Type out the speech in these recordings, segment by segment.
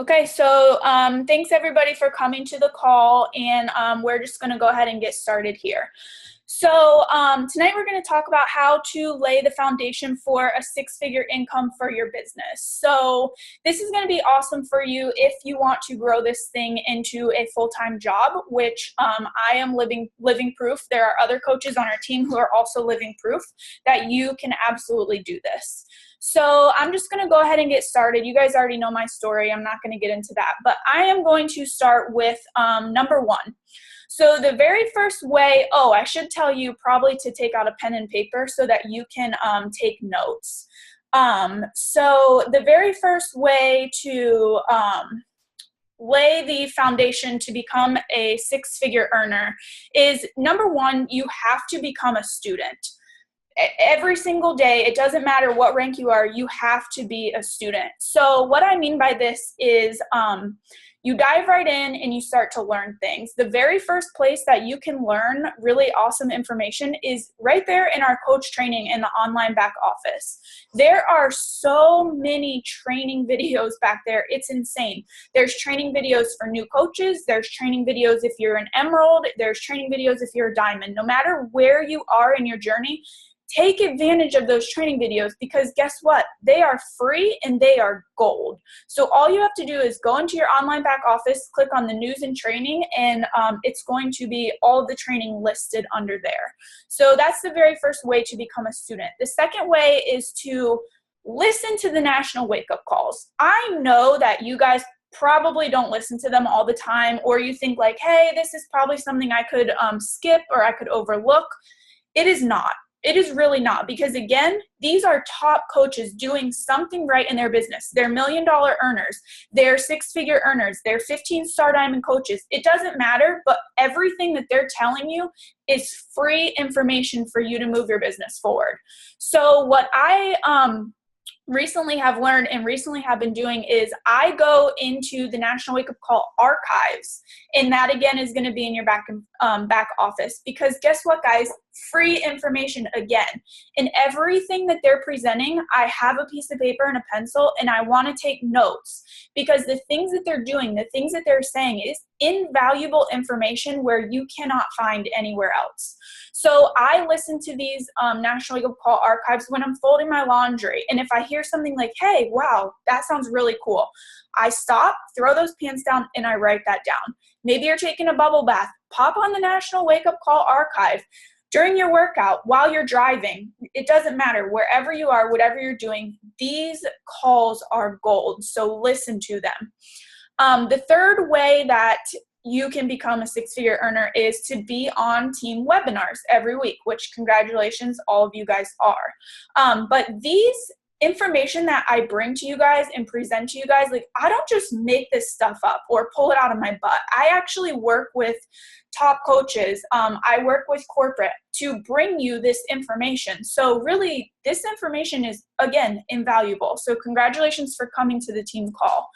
Okay, so thanks everybody for coming to the call, and we're just going to go ahead and get started here. So tonight we're going to talk about how to lay the foundation for a six-figure income for your business. So this is going to be awesome for you if you want to grow this thing into a full-time job, which I am living proof. There are other coaches on our team who are also living proof that you can absolutely do this. So I'm just going to go ahead and get started. You guys already know my story. I'm not going to get into that, but I am going to start with number one. So the very first way, I should tell you probably to take out a pen and paper so that you can take notes. So the very first way to lay the foundation to become a six-figure earner is, number one, you have to become a student. Every single day, it doesn't matter what rank you are, you have to be a student. So what I mean by this is you dive right in and you start to learn things. The very first place that you can learn really awesome information is right there in our coach training in the online back office. There are so many training videos back there. It's insane. There's training videos for new coaches. There's training videos if you're an emerald. There's training videos if you're a diamond. No matter where you are in your journey, take advantage of those training videos, because guess what? They are free and they are gold. So all you have to do is go into your online back office, click on the news and training, and it's going to be all of the training listed under there. So that's the very first way to become a student. The second way is to listen to the national wake-up calls. I know that you guys probably don't listen to them all the time, or you think like, hey, this is probably something I could skip or I could overlook. It is not. It is really not, because again, these are top coaches doing something right in their business. They're $1 million earners. They're six-figure earners. They're 15-star diamond coaches. It doesn't matter, but everything that they're telling you is free information for you to move your business forward. So what I recently have learned and recently have been doing is I go into the National Wake Up Call archives, and that again is going to be in your back office, because guess what, guys? Free information again. And everything that they're presenting, I have a piece of paper and a pencil, and I want to take notes, because the things that they're doing, the things that they're saying is invaluable information where you cannot find anywhere else. So I listen to these National Wake Up Call archives when I'm folding my laundry. And if I hear something like, hey, wow, that sounds really cool, I stop, throw those pants down, and I write that down. Maybe you're taking a bubble bath, pop on the National Wake Up Call archive. During your workout, while you're driving, it doesn't matter. Wherever you are, whatever you're doing, these calls are gold. So listen to them. The third way that you can become a six-figure earner is to be on team webinars every week, which congratulations, all of you guys are. But these information that I bring to you guys and present to you guys, like, I don't just make this stuff up or pull it out of my butt. I actually work with top coaches. I work with corporate to bring you this information. So really, this information is, again, invaluable. So congratulations for coming to the team call.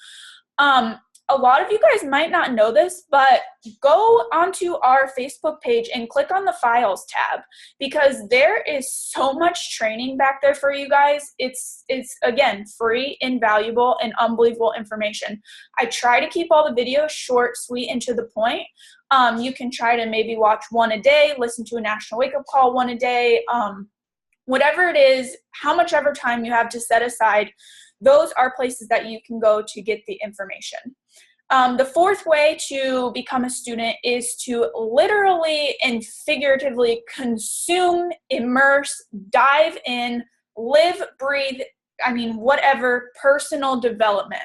A lot of you guys might not know this, but go onto our Facebook page and click on the files tab, because there is so much training back there for you guys. It's again, free, invaluable, and unbelievable information. I try to keep all the videos short, sweet, and to the point. You can try to maybe watch one a day, listen to a National Wake Up Call one a day, whatever it is, how much ever time you have to set aside. Those are places that you can go to get the information. The fourth way to become a student is to literally and figuratively consume, immerse, dive in, live, breathe, whatever, personal development.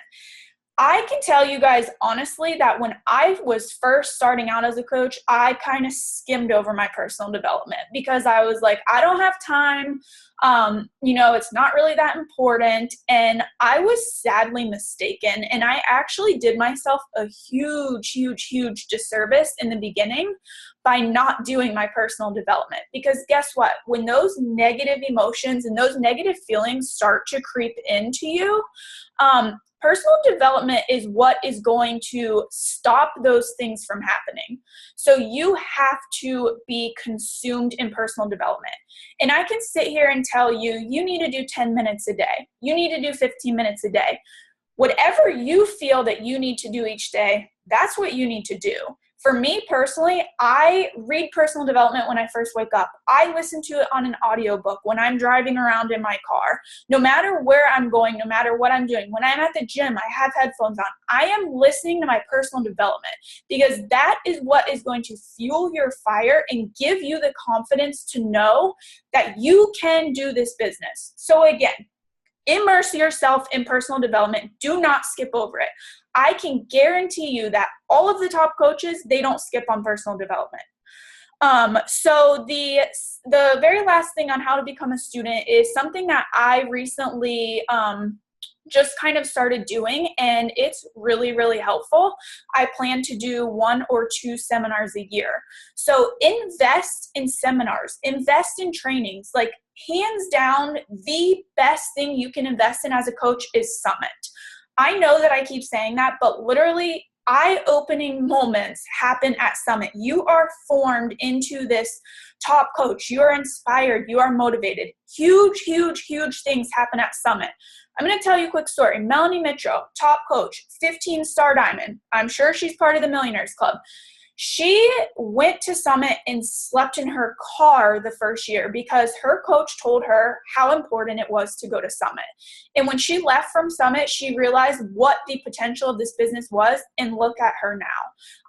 I can tell you guys honestly that when I was first starting out as a coach, I kind of skimmed over my personal development, because I was like, I don't have time. It's not really that important. And I was sadly mistaken. And I actually did myself a huge, huge, huge disservice in the beginning by not doing my personal development. Because guess what? When those negative emotions and those negative feelings start to creep into you, personal development is what is going to stop those things from happening. So you have to be consumed in personal development. And I can sit here and tell you, you need to do 10 minutes a day. You need to do 15 minutes a day. whatever you feel that you need to do each day, that's what you need to do. For me personally, I read personal development when I first wake up. I listen to it on an audiobook when I'm driving around in my car. No matter where I'm going, no matter what I'm doing, when I'm at the gym, I have headphones on. I am listening to my personal development because that is what is going to fuel your fire and give you the confidence to know that you can do this business. So again, immerse yourself in personal development. Do not skip over it. I can guarantee you that all of the top coaches, they don't skip on personal development. So the very last thing on how to become a student is something that I recently just kind of started doing, and it's really, really helpful. I plan to do 1 or 2 seminars a year. So invest in seminars, invest in trainings. Like, hands down, the best thing you can invest in as a coach is Summit. I know that I keep saying that, but literally eye-opening moments happen at Summit. You are formed into this top coach. You are inspired. You are motivated. Huge, huge, huge things happen at Summit. I'm going to tell you a quick story. Melanie Mitro, top coach, 15-star diamond. I'm sure she's part of the Millionaires Club. She went to Summit and slept in her car the first year because her coach told her how important it was to go to Summit. And when she left from Summit, she realized what the potential of this business was, and look at her now.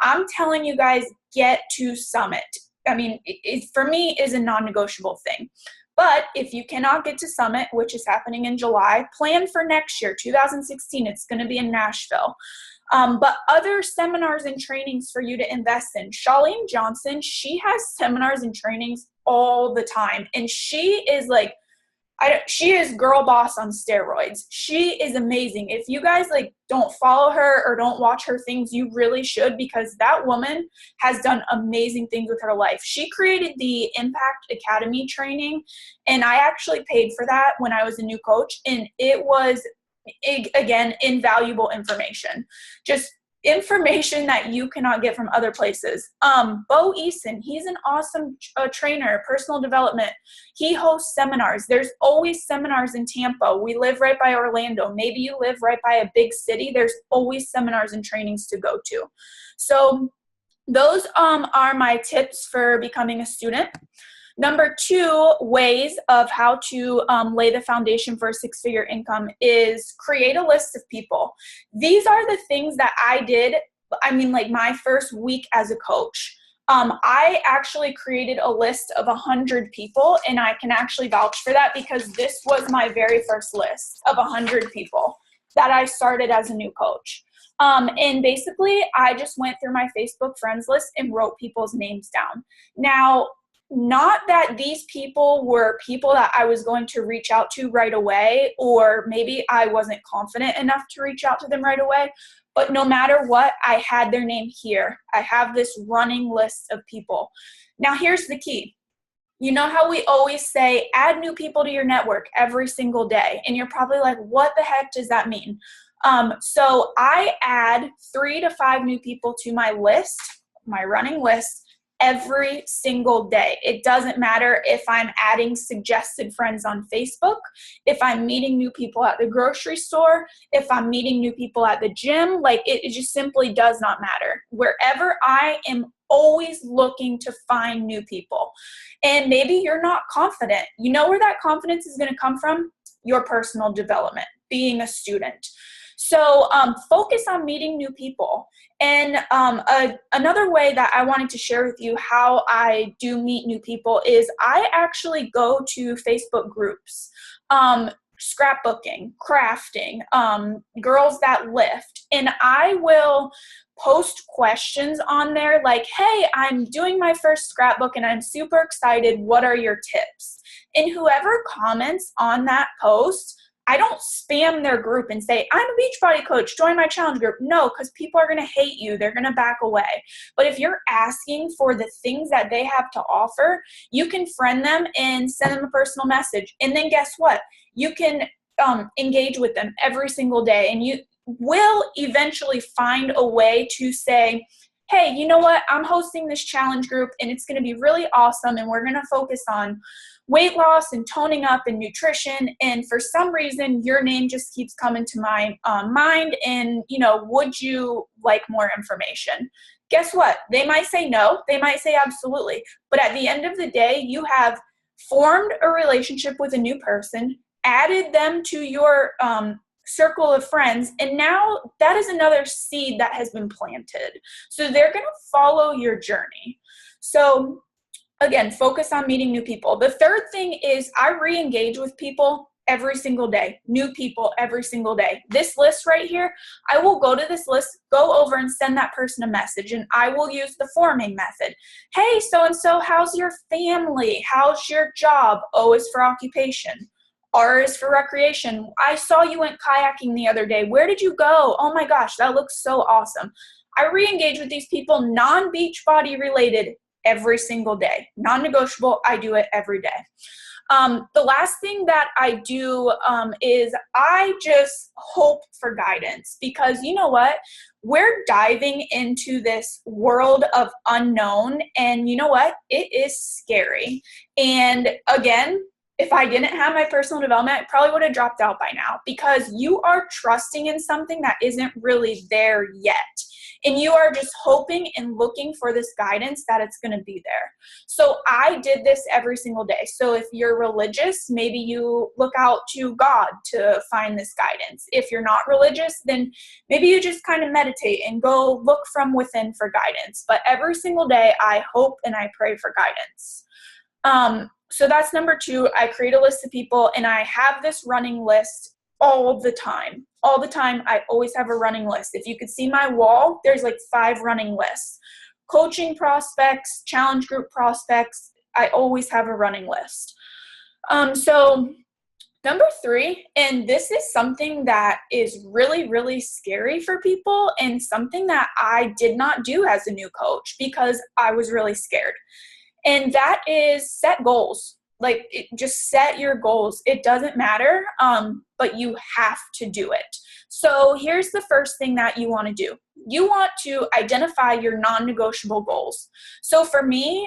I'm telling you guys, get to Summit. I mean, it for me is a non-negotiable thing. But if you cannot get to Summit, which is happening in July, plan for next year, 2016. It's going to be in Nashville. But other seminars and trainings for you to invest in. Charlene Johnson, she has seminars and trainings all the time. And she is like, she is girl boss on steroids. She is amazing. If you guys don't follow her or don't watch her things, you really should, because that woman has done amazing things with her life. She created the Impact Academy training, and I actually paid for that when I was a new coach, and it was, again, invaluable information. Just information that you cannot get from other places. Bo Eason, he's an awesome trainer, personal development. He hosts seminars. There's always seminars in Tampa. We live right by Orlando. Maybe you live right by a big city. There's always seminars and trainings to go to. So those are my tips for becoming a student. Number 2 ways of how to lay the foundation for a 6-figure income is create a list of people. These are the things that I did, my first week as a coach. I actually created a list of 100 people, and I can actually vouch for that because this was my very first list of 100 people that I started as a new coach. And basically, I just went through my Facebook friends list and wrote people's names down. Now, not that these people were people that I was going to reach out to right away, or maybe I wasn't confident enough to reach out to them right away, but no matter what, I had their name here. I have this running list of people. Now, here's the key. You know how we always say, add new people to your network every single day, and you're probably like, what the heck does that mean? So I add 3 to 5 new people to my list, my running list, every single day. It doesn't matter if I'm adding suggested friends on Facebook, if I'm meeting new people at the grocery store, if I'm meeting new people at the gym, it just simply does not matter. Wherever I am always looking to find new people. And maybe you're not confident. You know where that confidence is going to come from? Your personal development, being a student. So focus on meeting new people. And another way that I wanted to share with you how I do meet new people is I actually go to Facebook groups, scrapbooking, crafting, girls that lift, and I will post questions on there like, hey, I'm doing my first scrapbook and I'm super excited. What are your tips? And whoever comments on that post, I don't spam their group and say, I'm a Beachbody coach, join my challenge group. No, because people are going to hate you. They're going to back away. But if you're asking for the things that they have to offer, you can friend them and send them a personal message. And then guess what? You can engage with them every single day. And you will eventually find a way to say, hey, you know what? I'm hosting this challenge group and it's going to be really awesome. And we're going to focus on weight loss and toning up and nutrition. And for some reason, your name just keeps coming to my mind. And, would you like more information? Guess what? They might say no. They might say absolutely. But at the end of the day, you have formed a relationship with a new person, added them to your circle of friends, and now that is another seed that has been planted. So they're going to follow your journey. So again, focus on meeting new people. The third thing is I re-engage with people every single day, new people every single day. This list right here, I will go to this list, go over and send that person a message, and I will use the forming method. Hey, so-and-so, how's your family? How's your job? O is for occupation. R is for recreation. I saw you went kayaking the other day. Where did you go? Oh my gosh, that looks so awesome. I re-engage with these people, non-Beachbody related, every single day. Non-negotiable, I do it every day. The last thing that I do is I just hope for guidance, because you know what? We're diving into this world of unknown, and you know what? It is scary. And again, if I didn't have my personal development, I probably would have dropped out by now, because you are trusting in something that isn't really there yet. And you are just hoping and looking for this guidance that it's going to be there. So I did this every single day. So if you're religious, maybe you look out to God to find this guidance. If you're not religious, then maybe you just kind of meditate and go look from within for guidance. But every single day, I hope and I pray for guidance. So that's number 2. I create a list of people, and I have this running list all the time. All the time, I always have a running list. If you could see my wall, there's like 5 running lists. Coaching prospects, challenge group prospects, I always have a running list. So number 3, and this is something that is really, really scary for people, and something that I did not do as a new coach because I was really scared. And that is set goals. Just set your goals. It doesn't matter, but you have to do it. So here's the first thing that you want to do. You want to identify your non-negotiable goals. So for me,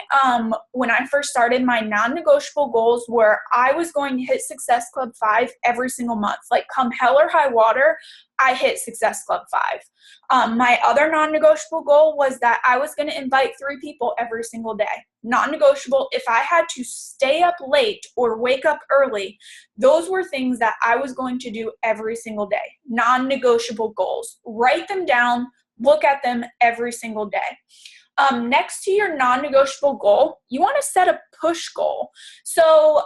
when I first started, my non-negotiable goals were I was going to hit Success Club 5 every single month. Like come hell or high water, I hit Success Club 5. My other non-negotiable goal was that I was going to invite 3 people every single day. Non-negotiable, if I had to stay up late or wake up early, those were things that I was going to do every single day. Non-negotiable goals. Write them down, look at them every single day. Next to your non-negotiable goal, you want to set a push goal. So,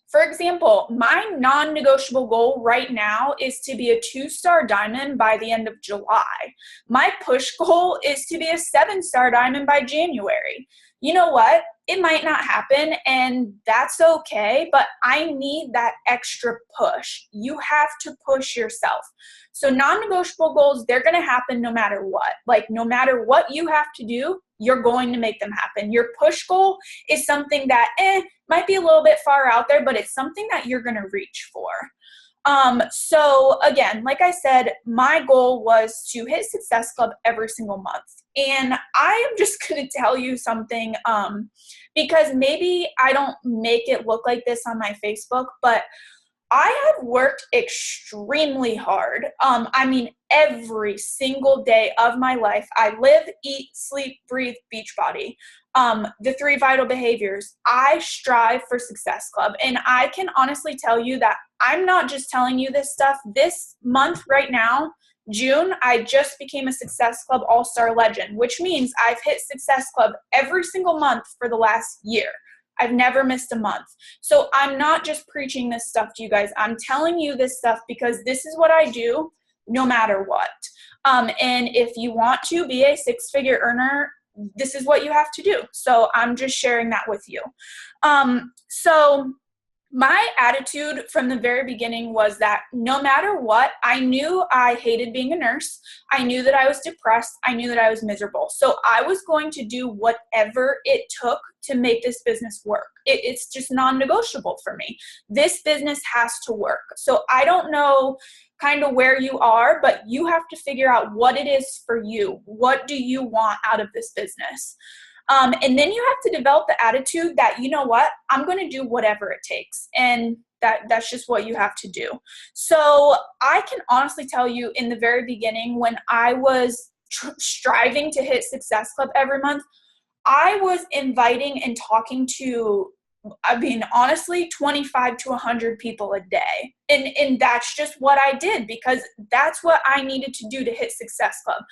for example, my non-negotiable goal right now is to be a 2-star diamond by the end of July. My push goal is to be a 7-star diamond by January. You know what? It might not happen, and that's okay, but I need that extra push. You have to push yourself. So non-negotiable goals, they're going to happen no matter what. Like no matter what you have to do, you're going to make them happen. Your push goal is something that might be a little bit far out there, but it's something that you're going to reach for. So again, like I said, my goal was to hit Success Club every single month. And I am just going to tell you something, because maybe I don't make it look like this on my Facebook, but I have worked extremely hard. Every single day of my life, I live, eat, sleep, breathe, Beachbody. The 3 vital behaviors. I strive for Success Club. And I can honestly tell you that I'm not just telling you this stuff. This month right now, June, I just became a Success Club All-Star Legend, which means I've hit Success Club every single month for the last year. I've never missed a month. So I'm not just preaching this stuff to you guys. I'm telling you this stuff because this is what I do no matter what. And if you want to be a 6-figure earner, this is what you have to do. So I'm just sharing that with you. So my attitude from the very beginning was that no matter what, I knew I hated being a nurse. I knew that I was depressed. I knew that I was miserable. So I was going to do whatever it took to make this business work. It's just non-negotiable for me. This business has to work. So I don't know kind of where you are, but you have to figure out what it is for you. What do you want out of this business? And then you have to develop the attitude that, you know what, I'm going to do whatever it takes. And that's just what you have to do. So I can honestly tell you, in the very beginning, when I was striving to hit Success Club every month, I was inviting and talking to, I mean, honestly, 25 to 100 people a day. And that's just what I did, because that's what I needed to do to hit Success Club.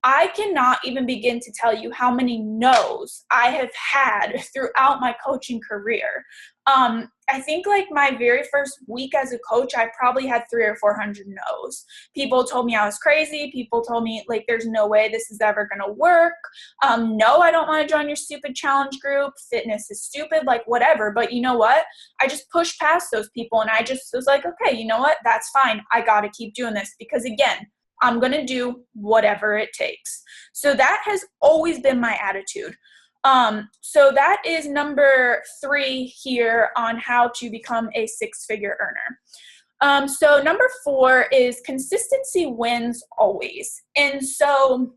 I cannot even begin to tell you how many no's I have had throughout my coaching career. I think like my very first week as a coach, I probably had 300 or 400 no's. People told me I was crazy. People told me like, there's no way this is ever going to work. No, I don't want to join your stupid challenge group. Fitness is stupid, like whatever. But you know what? I just pushed past those people, and I just was like, okay, you know what? That's fine. I got to keep doing this, because again, I'm going to do whatever it takes. So that has always been my attitude. So that is number 3 here on how to become a 6-figure earner. So number 4 is consistency wins always. And so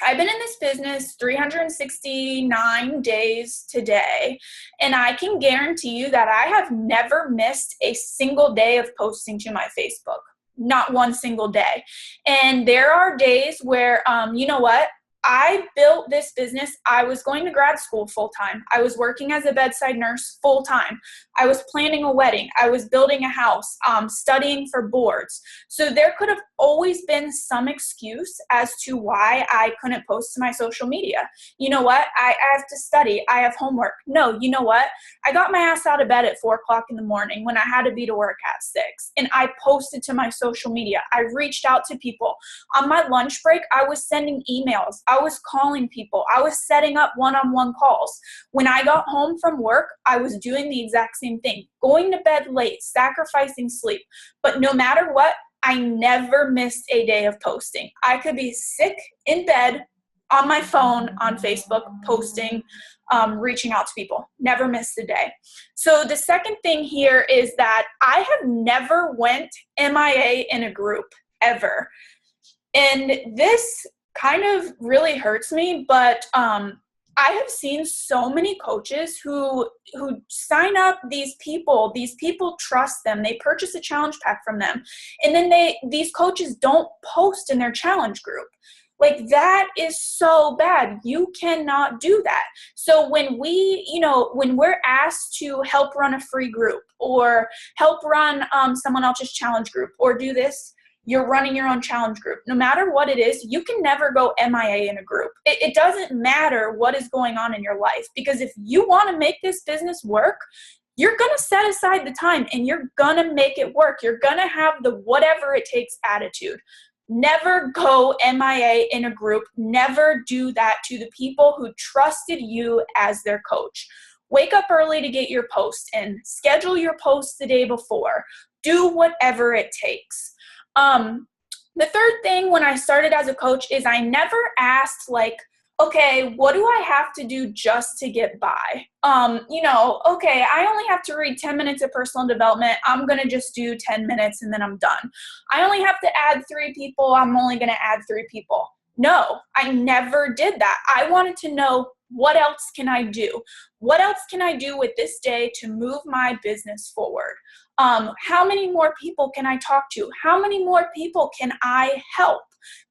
I've been in this business 369 days today, and I can guarantee you that I have never missed a single day of posting to my Facebook. Not one single day. And there are days where, you know what? I built this business. I was going to grad school full-time. I was working as a bedside nurse full-time. I was planning a wedding. I was building a house, studying for boards. So there could have always been some excuse as to why I couldn't post to my social media. You know what? I have to study. I have homework. No, you know what? I got my ass out of bed at 4 o'clock in the morning when I had to be to work at 6. And I posted to my social media. I reached out to people. On my lunch break, I was sending emails. I was calling people. I was setting up one-on-one calls. When I got home from work, I was doing the exact same thing, going to bed late, sacrificing sleep. But no matter what, I never missed a day of posting. I could be sick in bed, on my phone, on Facebook, posting, reaching out to people. Never missed a day. So the second thing here is that I have never went MIA in a group, ever. And this kind of really hurts me, but I have seen so many coaches who sign up these people trust them, they purchase a challenge pack from them, and then these coaches don't post in their challenge group. Like, that is so bad. You cannot do that. So when we're asked to help run a free group, or help run someone else's challenge group, or do this, you're running your own challenge group. No matter what it is, you can never go MIA in a group. It doesn't matter what is going on in your life, because if you want to make this business work, you're going to set aside the time and you're going to make it work. You're going to have the whatever it takes attitude. Never go MIA in a group. Never do that to the people who trusted you as their coach. Wake up early to get your post in. Schedule your post the day before. Do whatever it takes. The third thing when I started as a coach is I never asked, like, okay, what do I have to do just to get by? Okay, I only have to read 10 minutes of personal development. I'm going to just do 10 minutes and then I'm done. I only have to add 3 people. I'm only going to add 3 people. No, I never did that. I wanted to know, what else can I do? What else can I do with this day to move my business forward? How many more people can I talk to? How many more people can I help?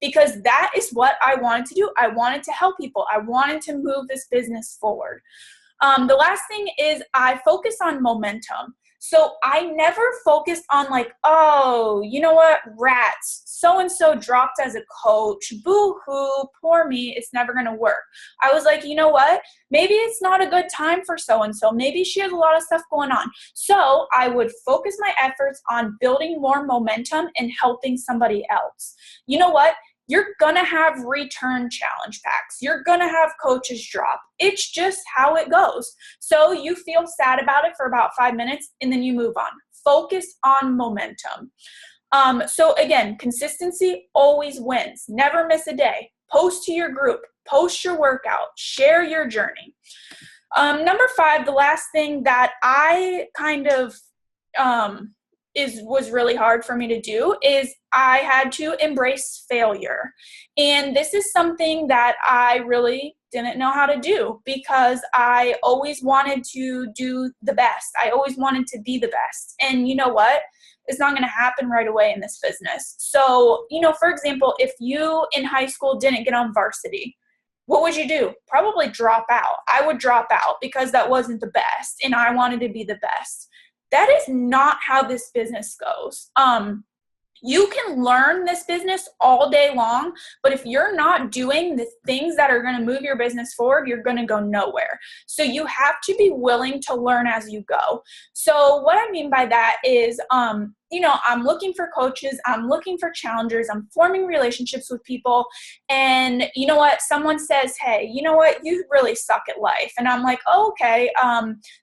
Because that is what I wanted to do. I wanted to help people. I wanted to move this business forward. The last thing is I focus on momentum. So I never focused on like, oh, you know what, rats, so-and-so dropped as a coach, boo-hoo, poor me, it's never going to work. I was like, you know what, maybe it's not a good time for so-and-so. Maybe she has a lot of stuff going on. So I would focus my efforts on building more momentum and helping somebody else. You know what? You're going to have return challenge packs. You're going to have coaches drop. It's just how it goes. So you feel sad about it for about 5 minutes and then you move on. Focus on momentum. So again, consistency always wins. Never miss a day. Post to your group. Post your workout. Share your journey. Number 5, the last thing that I kind of was really hard for me to do is I had to embrace failure. And this is something that I really didn't know how to do because I always wanted to do the best. I always wanted to be the best. And you know what? It's not going to happen right away in this business. So, for example, if you in high school didn't get on varsity, what would you do? Probably drop out. I would drop out because that wasn't the best and I wanted to be the best. That is not how this business goes. You can learn this business all day long, but if you're not doing the things that are going to move your business forward, you're going to go nowhere. So you have to be willing to learn as you go. So what I mean by that is, I'm looking for coaches, I'm looking for challengers, I'm forming relationships with people. And you know what? Someone says, hey, you know what? You really suck at life. And I'm like, oh, okay.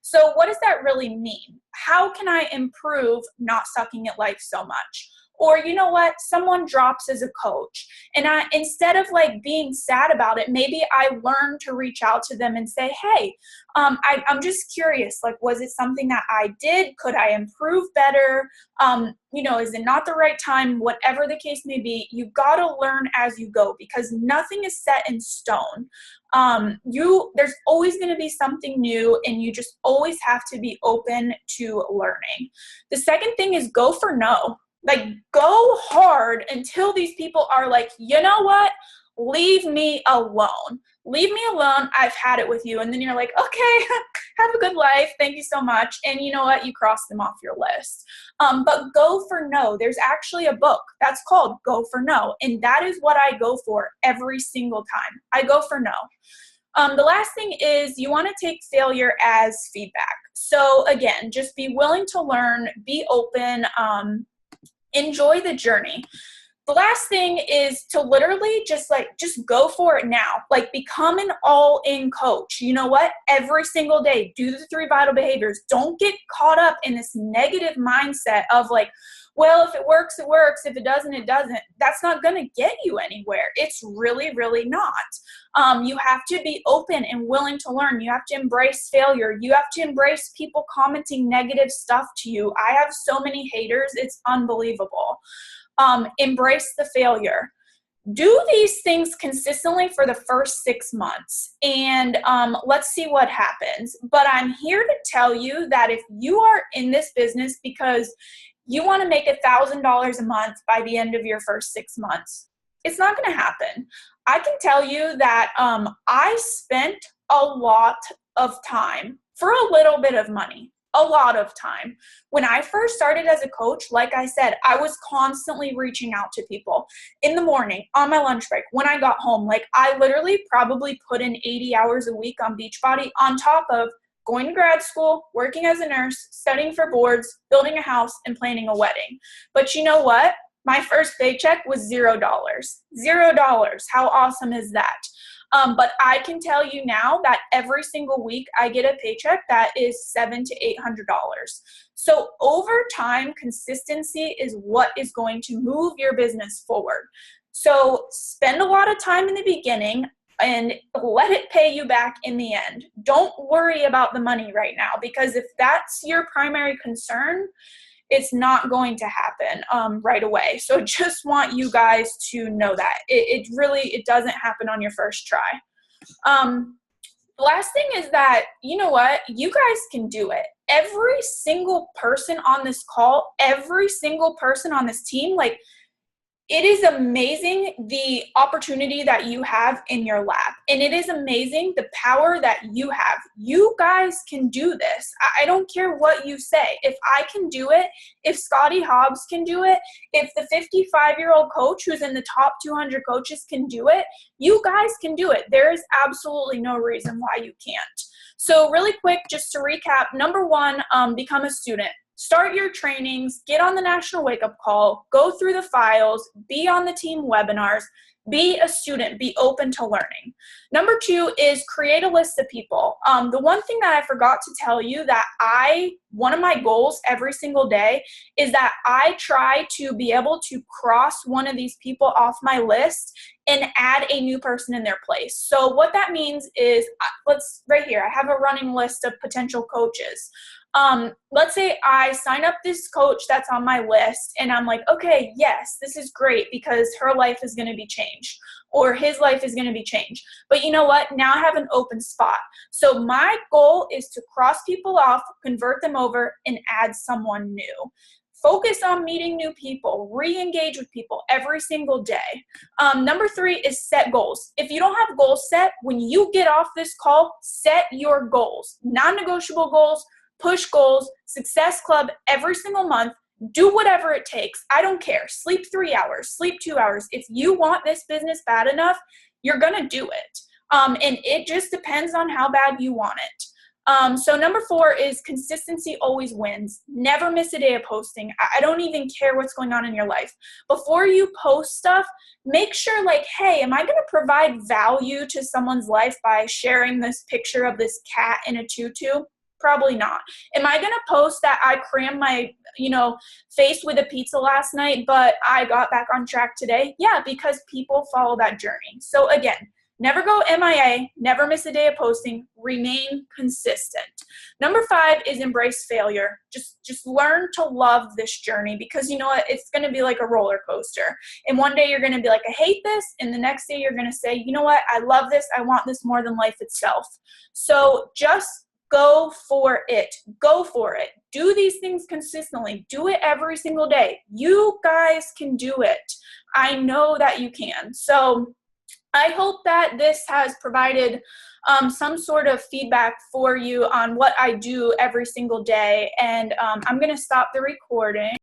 So what does that really mean? How can I improve not sucking at life so much? Or you know what, someone drops as a coach and instead of like being sad about it, maybe I learned to reach out to them and say, hey, I'm just curious, like, was it something that I did? Could I improve better? Is it not the right time? Whatever the case may be, you got to learn as you go because nothing is set in stone. There's always going to be something new and you just always have to be open to learning. The second thing is go for no. Like, go hard until these people are like, you know what? Leave me alone. Leave me alone. I've had it with you. And then you're like, okay, have a good life. Thank you so much. And you know what? You cross them off your list. But go for no. There's actually a book that's called Go for No. And that is what I go for every single time. I go for no. The last thing is you want to take failure as feedback. So again, just be willing to learn, be open, enjoy the journey. The last thing is to literally just go for it now. Like, become an all-in coach. You know what? Every single day, do the 3 vital behaviors. Don't get caught up in this negative mindset of like, well, if it works, it works. If it doesn't, it doesn't. That's not going to get you anywhere. It's really, really not. You have to be open and willing to learn. You have to embrace failure. You have to embrace people commenting negative stuff to you. I have so many haters. It's unbelievable. Embrace the failure. Do these things consistently for the first 6 months and let's see what happens. But I'm here to tell you that if you are in this business because you want to make $1,000 a month by the end of your first 6 months, it's not going to happen. I can tell you that I spent a lot of time for a little bit of money. A lot of time. When I first started as a coach, like I said, I was constantly reaching out to people in the morning, on my lunch break, when I got home. Like, I literally probably put in 80 hours a week on Beachbody on top of going to grad school, working as a nurse, studying for boards, building a house, and planning a wedding. But you know what? My first paycheck was $0. $0. How awesome is that? But I can tell you now that every single week I get a paycheck that is $700 to $800. So over time, consistency is what is going to move your business forward. So spend a lot of time in the beginning and let it pay you back in the end. Don't worry about the money right now, because if that's your primary concern, it's not going to happen right away. So just want you guys to know that. It doesn't happen on your first try. The last thing is that, you know what? You guys can do it. Every single person on this call, every single person on this team, like, it is amazing the opportunity that you have in your lap. And it is amazing the power that you have. You guys can do this. I don't care what you say. If I can do it, if Scotty Hobbs can do it, if the 55-year-old coach who's in the top 200 coaches can do it, you guys can do it. There is absolutely no reason why you can't. So really quick, just to recap, number 1, become a student. Start your trainings, get on the National Wake Up Call, go through the files, be on the team webinars, be a student, be open to learning. Number 2 is create a list of people. The one thing that I forgot to tell you that one of my goals every single day is that I try to be able to cross one of these people off my list and add a new person in their place. So what that means is, right here, I have a running list of potential coaches. Let's say I sign up this coach that's on my list and I'm like, okay, yes, this is great because her life is going to be changed or his life is going to be changed. But you know what? Now I have an open spot. So my goal is to cross people off, convert them over, and add someone new. Focus on meeting new people, re-engage with people every single day. Number 3 is set goals. If you don't have goals set, when you get off this call, set your goals, non-negotiable goals, push goals, success club every single month. Do whatever it takes. I don't care. Sleep 3 hours, sleep 2 hours. If you want this business bad enough, you're going to do it. And it just depends on how bad you want it. So number 4 is consistency always wins. Never miss a day of posting. I don't even care what's going on in your life. Before you post stuff, make sure like, hey, am I going to provide value to someone's life by sharing this picture of this cat in a tutu? Probably not. Am I going to post that I crammed my, face with a pizza last night, but I got back on track today? Yeah, because people follow that journey. So again, never go MIA, never miss a day of posting, remain consistent. Number 5 is embrace failure. Just learn to love this journey because you know what? It's going to be like a roller coaster. And one day you're going to be like, I hate this. And the next day you're going to say, you know what? I love this. I want this more than life itself. So just go for it. Go for it. Do these things consistently. Do it every single day. You guys can do it. I know that you can. So I hope that this has provided some sort of feedback for you on what I do every single day. And I'm going to stop the recording.